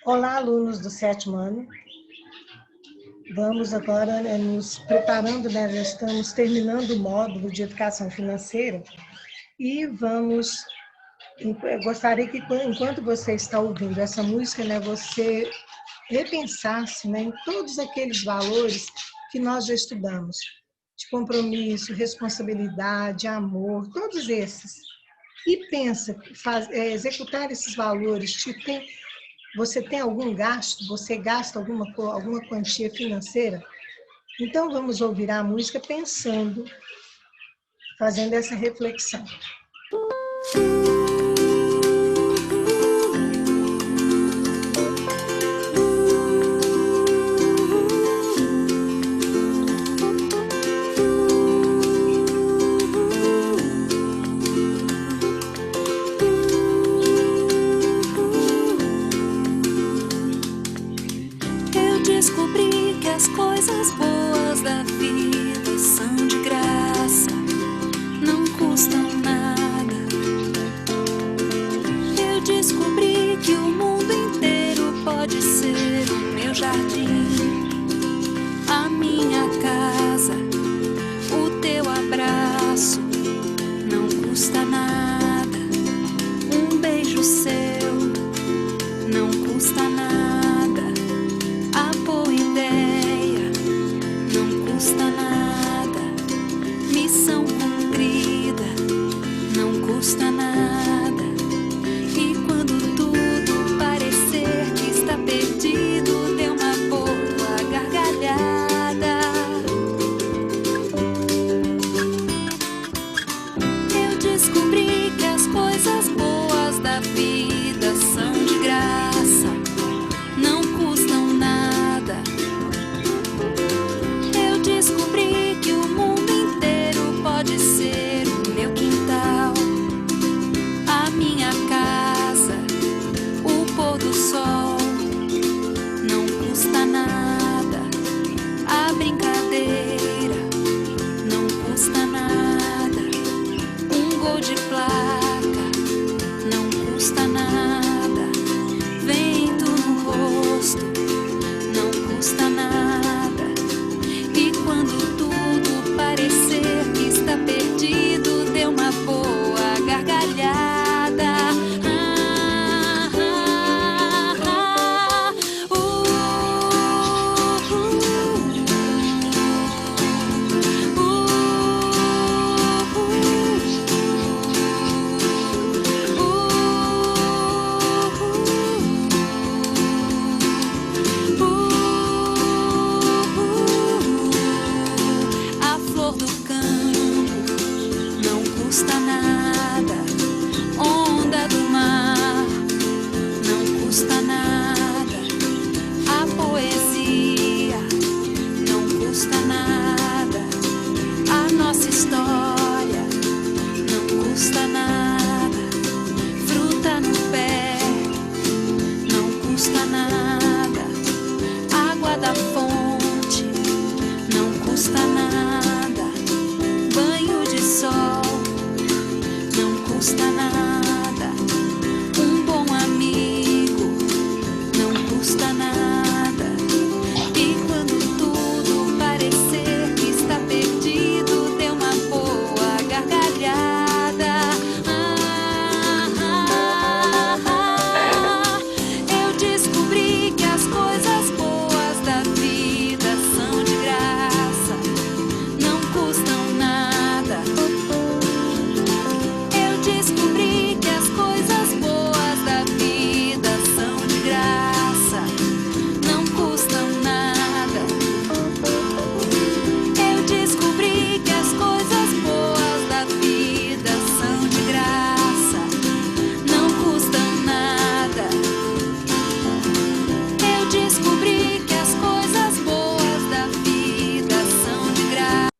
Olá, alunos do 7º ano. Vamos agora nos preparando, já estamos terminando o módulo de educação financeira e eu gostaria que enquanto você está ouvindo essa música, você repensasse, em todos aqueles valores que nós já estudamos, de compromisso, responsabilidade, amor, todos esses. E pensa, executar esses valores, você tem algum gasto? Você gasta alguma quantia financeira? Então, vamos ouvir a música pensando, fazendo essa reflexão. Descobri que as coisas boas da vida são de graça, não custam nada. Eu descobri que o mundo inteiro pode ser o meu jardim, a minha casa, o teu abraço, não custa nada. Um beijo seu, não custa nada. Custa nada, missão cumprida, não custa nada. E quando tudo parecer que está perdido, dê uma boa gargalhada. Eu descobri que as coisas boas da vida são de graça, não custam nada. Descobri que o mundo inteiro pode ser o meu quintal, a minha casa, o pôr do sol, não custa nada. A brincadeira não custa nada. Um gol de placa não custa nada. Vento no rosto não custa nada. Quando tudo parecer que está perdido, dê uma boa gargalhada. Custa nada, onda do mar, não custa nada. A poesia não custa nada. A nossa história não custa nada. Fruta no pé não custa nada. Água da fonte não custa nada. Banho de sol não custa nada. Um bom amigo não custa nada. E quando tudo parecer que está perdido, dê uma boa gargalhada. Eu descobri que as coisas boas da vida são de graça, não custam nada. Descobri que as coisas boas da vida são de graça, não custam nada. Eu descobri que as coisas boas da vida são de graça, não custam nada. Eu descobri que as coisas boas da vida são de graça.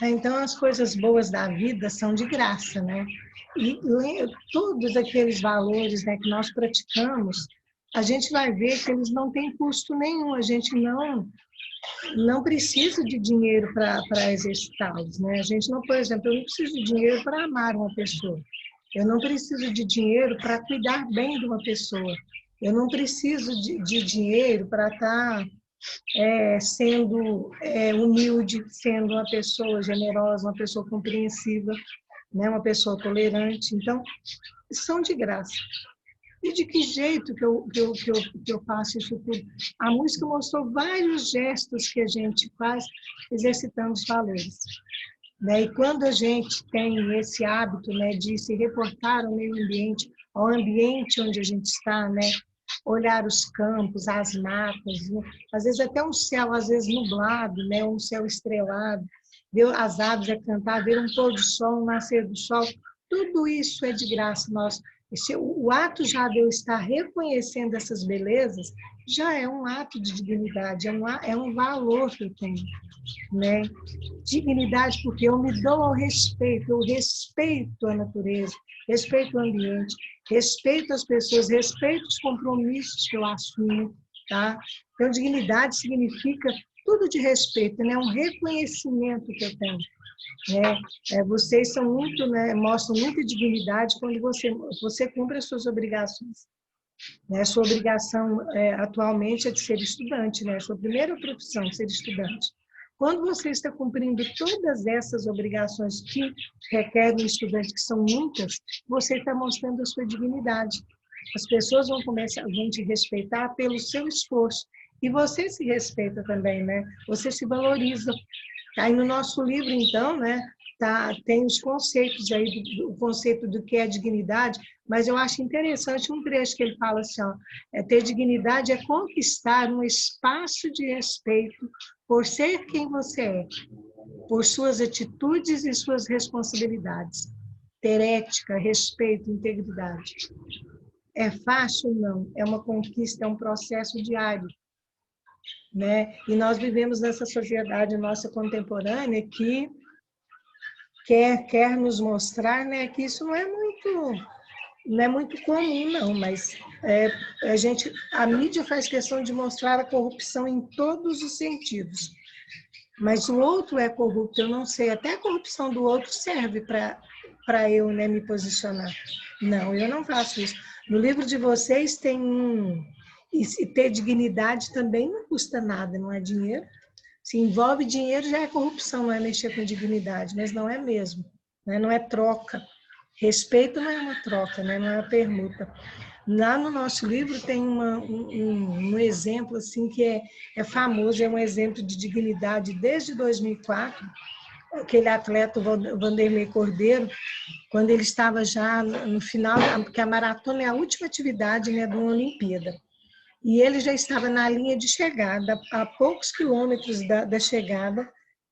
Então, as coisas boas da vida são de graça, E todos aqueles valores, que nós praticamos, a gente vai ver que eles não têm custo nenhum, a gente não precisa de dinheiro para exercitá-los, A gente não, por exemplo, eu não preciso de dinheiro para amar uma pessoa. Eu não preciso de dinheiro para cuidar bem de uma pessoa. Eu não preciso de dinheiro para estar sendo humilde, sendo uma pessoa generosa, uma pessoa compreensiva, né? Uma pessoa tolerante. Então, são de graça. E de que jeito que eu faço isso tudo? A música mostrou vários gestos que a gente faz exercitando os valores. Né? E quando a gente tem esse hábito, né, de se reportar ao meio ambiente, ao ambiente onde a gente está, né? Olhar os campos, as matas, né? Às vezes até um céu, às vezes nublado, né? Um céu estrelado, ver as aves a cantar, ver um pôr do sol, um nascer do sol, tudo isso é de graça. O ato já de eu estar reconhecendo essas belezas já é um ato de dignidade, é um valor que eu tenho. Né? Dignidade porque eu me dou ao respeito, eu respeito a natureza, respeito o ambiente, respeito as pessoas, respeito os compromissos que eu assumo, tá? Então, dignidade significa tudo de respeito, né? Um reconhecimento que eu tenho. Né? Vocês são muito, né? Mostram muita dignidade quando você cumpre as suas obrigações. Né? Sua obrigação atualmente é de ser estudante, né? Sua primeira profissão é ser estudante. Quando você está cumprindo todas essas obrigações que requerem um estudante, que são muitas, você está mostrando a sua dignidade. As pessoas vão te respeitar pelo seu esforço. E você se respeita também, né? Você se valoriza. Aí no nosso livro, então, né, tem os conceitos aí, o conceito do que é dignidade, mas eu acho interessante um trecho que ele fala assim, ó, ter dignidade é conquistar um espaço de respeito por ser quem você é, por suas atitudes e suas responsabilidades. Ter ética, respeito, integridade. É fácil? Não. É uma conquista, é um processo diário. Né? E nós vivemos nessa sociedade nossa contemporânea que quer nos mostrar, né, que isso não é muito comum, não, mas a mídia faz questão de mostrar a corrupção em todos os sentidos. Mas o outro é corrupto, eu não sei, até a corrupção do outro serve para eu, né, me posicionar. Não, eu não faço isso. No livro de vocês tem e ter dignidade também não custa nada, não é dinheiro. Se envolve dinheiro, já é corrupção, não é mexer com dignidade, mas não é mesmo, né? Não é troca. Respeito não é uma troca, né? Não é uma permuta. Lá no nosso livro tem um exemplo assim, que é famoso, é um exemplo de dignidade desde 2004, aquele atleta Vanderlei Cordeiro, quando ele estava já no final, porque a maratona é a última atividade, né, de uma Olimpíada. E ele já estava na linha de chegada, a poucos quilômetros da chegada,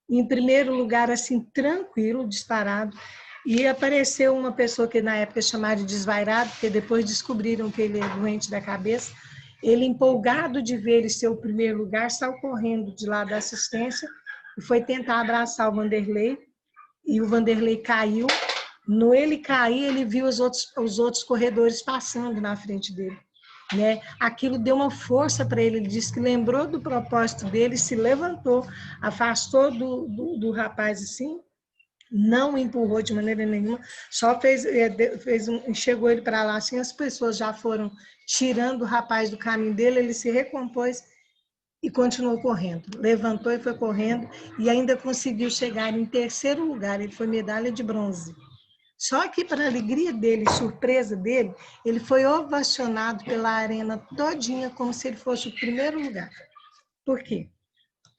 em primeiro lugar, assim, tranquilo, disparado, e apareceu uma pessoa que na época chamaram de desvairado, porque depois descobriram que ele é doente da cabeça. Ele, empolgado de ver ele ser o primeiro lugar, saiu correndo de lá da assistência e foi tentar abraçar o Vanderlei, e o Vanderlei caiu. No ele cair, ele viu os outros corredores passando na frente dele. Né? Aquilo deu uma força para ele, ele disse que lembrou do propósito dele, se levantou, afastou do rapaz assim, não empurrou de maneira nenhuma, só chegou ele para lá, assim, as pessoas já foram tirando o rapaz do caminho dele, ele se recompôs e continuou correndo, levantou e foi correndo, e ainda conseguiu chegar em terceiro lugar, ele foi medalha de bronze. Só que, para a alegria dele, surpresa dele, ele foi ovacionado pela arena todinha como se ele fosse o primeiro lugar. Por quê?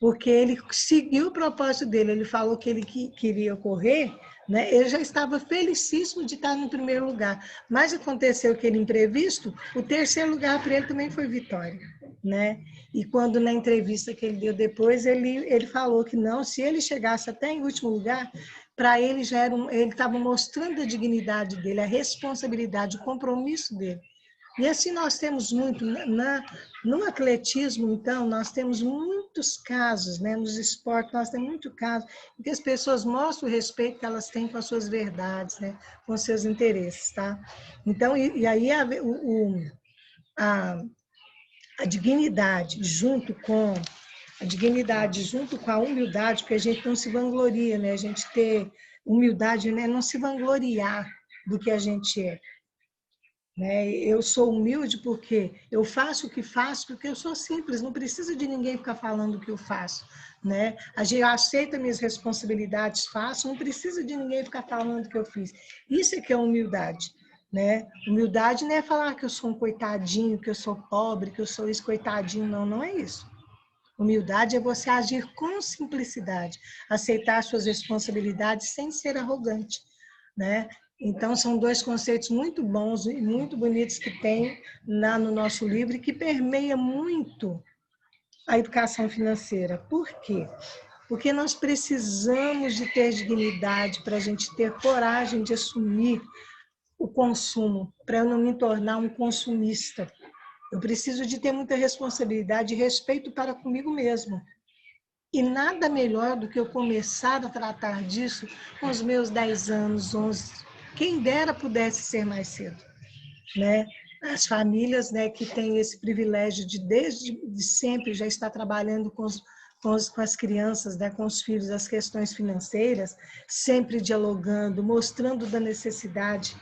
Porque ele seguiu o propósito dele, ele falou que ele queria correr, né? Ele já estava felicíssimo de estar no primeiro lugar, mas aconteceu aquele imprevisto, o terceiro lugar para ele também foi vitória. Né? E quando na entrevista que ele deu depois, ele falou que não, se ele chegasse até em último lugar, para ele já ele estava mostrando a dignidade dele, a responsabilidade, o compromisso dele. E assim nós temos muito, no atletismo, então, nós temos muitos casos, né? Nos esportes nós temos muitos casos, em que as pessoas mostram o respeito que elas têm com as suas verdades, né? Com os seus interesses, tá? Então, e aí a dignidade junto com a humildade, porque a gente não se vangloria, né? A gente ter humildade, né? Não se vangloriar, do que a gente é. Né? Eu sou humilde porque eu faço o que faço, porque eu sou simples, não preciso de ninguém ficar falando o que eu faço. Né? Eu aceito minhas responsabilidades, faço, não preciso de ninguém ficar falando o que eu fiz. Isso é que é humildade. Né? Humildade não é falar que eu sou um coitadinho, que eu sou pobre, que eu sou esse coitadinho, não, não é isso. Humildade é você agir com simplicidade, aceitar suas responsabilidades sem ser arrogante, né? Então, são dois conceitos muito bons e muito bonitos que tem no nosso livro e que permeia muito a educação financeira. Por quê? Porque nós precisamos de ter dignidade para a gente ter coragem de assumir o consumo, para eu não me tornar um consumista. Eu preciso de ter muita responsabilidade e respeito para comigo mesmo. E nada melhor do que eu começar a tratar disso com os meus 10 anos, 11. Quem dera pudesse ser mais cedo. Né? As famílias, né, que têm esse privilégio de, desde sempre, já estar trabalhando com as crianças, né, com os filhos, as questões financeiras, sempre dialogando, mostrando da necessidade.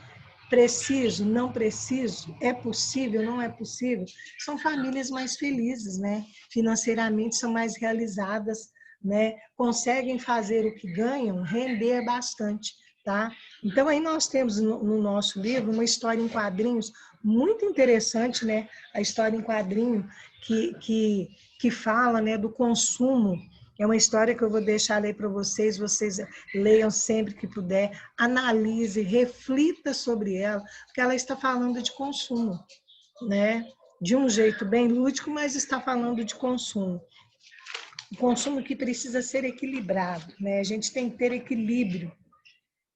Preciso, não preciso, é possível, não é possível, são famílias mais felizes, né? Financeiramente são mais realizadas, né? Conseguem fazer o que ganham, render bastante, tá? Então aí nós temos no nosso livro uma história em quadrinhos muito interessante, né? A história em quadrinho que fala, né, do consumo. É uma história que eu vou deixar aí para vocês leiam sempre que puder, analise, reflita sobre ela, porque ela está falando de consumo, né? De um jeito bem lúdico, mas está falando de consumo. O consumo que precisa ser equilibrado, né? A gente tem que ter equilíbrio,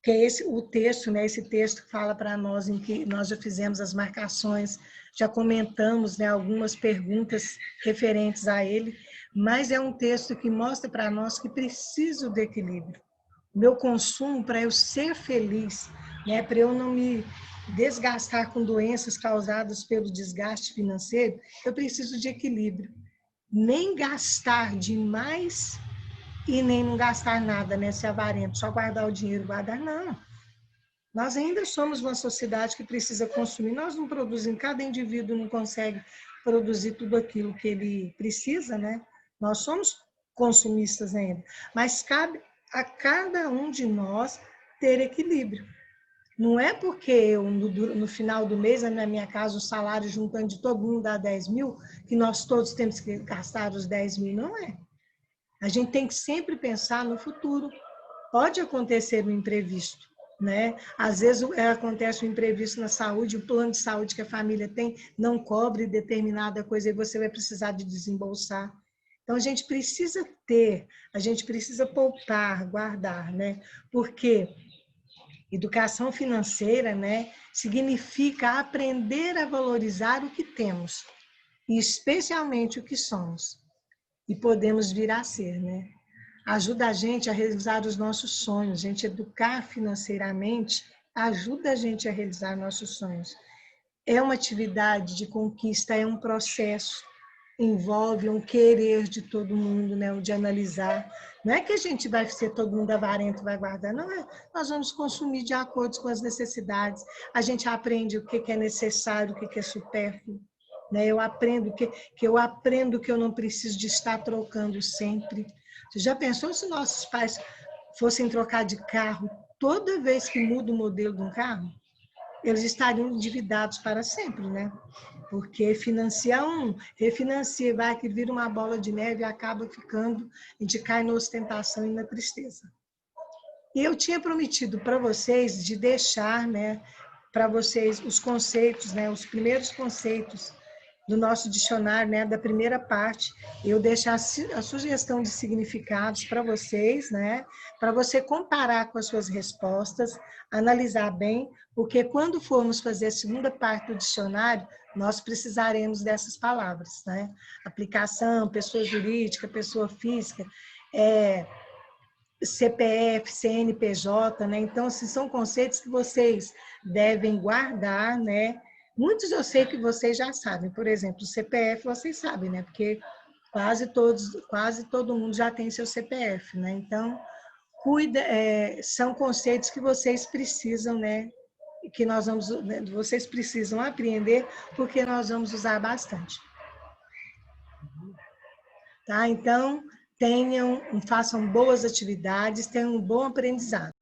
que é o texto, né? Esse texto fala para nós em que nós já fizemos as marcações, já comentamos, né, algumas perguntas referentes a ele, mas é um texto que mostra para nós que preciso de equilíbrio. Meu consumo, para eu ser feliz, né, para eu não me desgastar com doenças causadas pelo desgaste financeiro, eu preciso de equilíbrio. Nem gastar demais e nem não gastar nada, né, ser avarento, só guardar o dinheiro, guardar, não. Nós ainda somos uma sociedade que precisa consumir, nós não produzimos, cada indivíduo não consegue produzir tudo aquilo que ele precisa, né? Nós somos consumistas ainda, mas cabe a cada um de nós ter equilíbrio. Não é porque eu, no final do mês, na minha casa, o salário juntando de todo mundo dá 10 mil, que nós todos temos que gastar os 10 mil, não é. A gente tem que sempre pensar no futuro. Pode acontecer um imprevisto, né? Às vezes acontece um imprevisto na saúde, o plano de saúde que a família tem não cobre determinada coisa e você vai precisar de desembolsar. Então, a gente precisa poupar, guardar, né? Porque educação financeira, né, significa aprender a valorizar o que temos, e especialmente o que somos, e podemos vir a ser, né? Ajuda a gente a realizar os nossos sonhos. A gente educar financeiramente ajuda a gente a realizar nossos sonhos. É uma atividade de conquista, é um processo, envolve um querer de todo mundo, né? De analisar. Não é que a gente vai ser todo mundo avarento, vai guardar, não é. Nós vamos consumir de acordo com as necessidades. A gente aprende o que é necessário, o que é supérfluo. Né? Eu aprendo que eu não preciso de estar trocando sempre. Você já pensou se nossos pais fossem trocar de carro toda vez que muda o modelo de um carro? Eles estariam endividados para sempre, né? Porque financia refinancia, vai que vira uma bola de neve e acaba ficando, a gente cai na ostentação e na tristeza. E eu tinha prometido para vocês de deixar, né, para vocês os conceitos, né, os primeiros conceitos do nosso dicionário, né, da primeira parte, eu deixar a sugestão de significados para vocês, né, para você comparar com as suas respostas, analisar bem, porque quando formos fazer a segunda parte do dicionário, nós precisaremos dessas palavras, né? Aplicação, pessoa jurídica, pessoa física, CPF, CNPJ, né? Então, assim, são conceitos que vocês devem guardar, né? Muitos eu sei que vocês já sabem, por exemplo, o CPF vocês sabem, né? Porque quase todo mundo já tem seu CPF, né? Então, são conceitos que vocês precisam, né, que nós vamos, vocês precisam apreender, porque nós vamos usar bastante. Tá? Então, façam boas atividades, tenham um bom aprendizado.